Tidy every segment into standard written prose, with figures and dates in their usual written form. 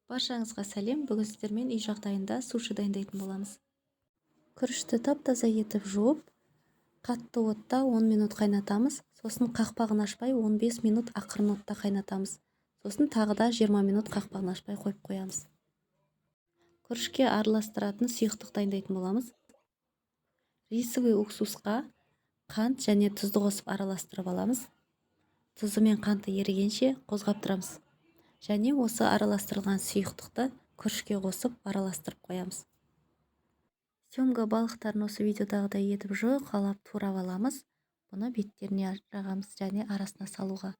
Баршаңызға сәлем. Бүгін сіздермен үй жағдайында суши дайындайтын боламыз. Күрішті тап-таза етіп жуып, қатты отта 10 минут қайнатамыз. Сосын қақпағын ашпай 15 минут ақырын отта қайнатамыз. Сосын тағы да 20 минут қақпағын ашпай қойып қоямыз. Күрішке араластыратын сұйықтық дайындайтын боламыз. Рисовый уксусқа қант және тұзды қосып араластырып аламыз. Тұзы мен қанты ерігенше қозғап тұрамыз. Және осы араластырылған сұйықтықты күрішке қосып араластырып қоямыз. Семга балықтарын осы видеодағыдай етіп жұқалап турап аламыз. Бұны беттеріне жағамыз және арасына салуға.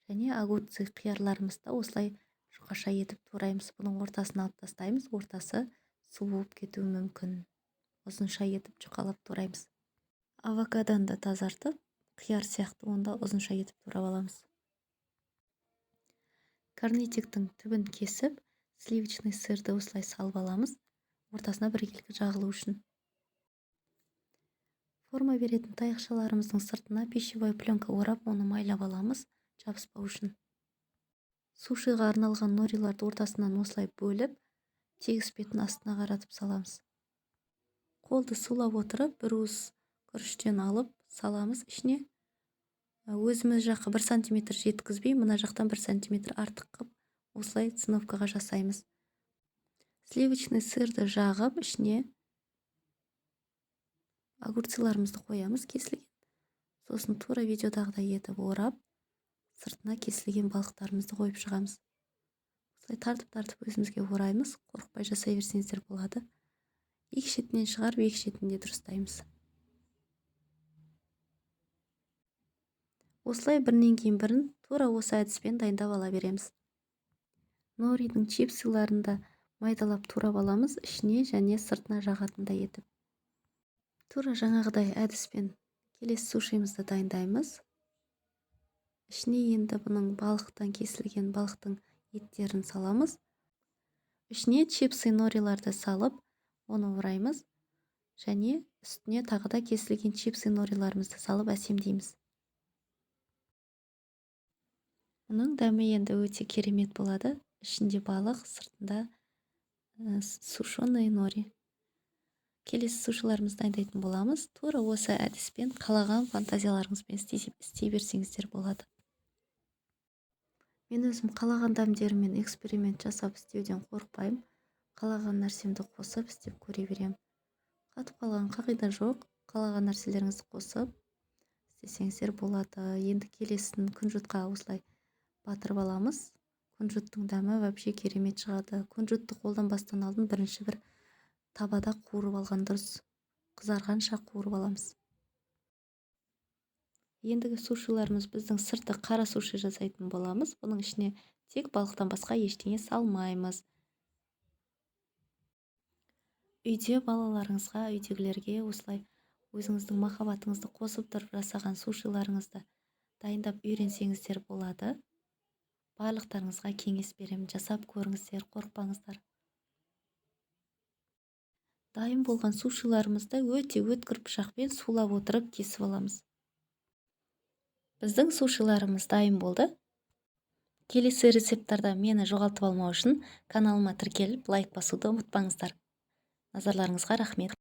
Және огурцы қиярларымызды осылай жұқаша етіп тураймыз. Бұның ортасын алып тастаймыз. Ортасы су болып кетуі мүмкін. Ұзынша етіп жұқалап тураймыз. Авокадоны да тазартып, қияр сияқты онда ұзынша етіп турап аламыз. Корнетиктің түбін кесіп, сливочный сырды осылай салып аламыз. Ортасына біркелкі жағылу үшін. Форма беретін таяқшаларымыздың сыртына пищевой пленка орап, оны майлап аламыз, жабыспау үшін. Сушиға арналған нориларды ортасынан осылай бөліп, тегіс бетін астына қаратып саламыз. Қолды сулап отырып, бір уыс күріштен алып саламыз ішіне. Өзіміз жаққа 1 сантиметр жеткізбей, мына жақтан 1 сантиметр артық қып, осылай циновкаға жасаймыз. Сливочный сырды жағып, ішіне огурцыларымызды қоямыз кесілген. Сосын тура видеодағыдай етіп орап, сыртына кесілген балықтарымызды қойып шығамыз. Осылай тартып өзімізге ораймыз. Қорықпай жасай берсеңіздер болады. Екі шетінен шығарып, екі шетінде дұрыстаймыз. Осылай бірінен кейін бірін тура осы әдіспен дайындап ала береміз. Норидің чипсыларында майдалап турап аламыз, ішіне және сыртына жағатындай етіп. Тура жаңағыдай әдіспен келесі сушимызды дайындаймыз. Ішіне енді бұның балықтан кесілген балықтың еттерін саламыз. Ішіне чипсы нориларды салып, оны ораймыз. Және үстіне тағы да кесілген чипсы нориларымызды салып әсемдейміз. Мұның дәмі енді өте керемет болады. Ішінде балық, сыртында сушеный нори. Келесі сушиларымызды дайындайтын боламыз. Тура осы әдіспен қалаған фантазияларыңызбен істей берсеңіздер болады. Мен өзім қалаған дәмдеріммен эксперимент жасап істеуден қорықпаймын. Қалаған нәрсемді қосып істеп көре берем. Қатып қалған қағида жоқ. Қалаған нәрселеріңізді қосып істесеңіздер болады. Енді келесін күнжутқа осылай батырып аламыз. Күнжуттың дәмі вообще керемет шығады. Күнжутты қолданбастан алдын бірінші бір табада қуырып алған дұрыс. Қызарғанша қуырып аламыз. Ендігі сушиларымыз біздің сырты қара суши жасайтын боламыз. Бұның ішіне тек балықтан басқа ештеңе салмаймыз. Үйде балаларыңызға, үйдегілерге осылай өзіңіздің махаббатыңызды қосып тұрып жасаған сушиларыңызды дайындап үйренсеңіздер болады. Барлықтарыңызға кеңес беремін. Жасап көріңіздер, қорықпаңыздар. Дайын болған сушиларымызды өте өткір пышақпен сулап отырып кесіп аламыз. Біздің сушиларымыз дайын болды. Келесі рецепттарда мені жоғалтып алмау үшін каналыма тіркеліп, лайк басуды ұмытпаңыздар. Назарларыңызға рахмет.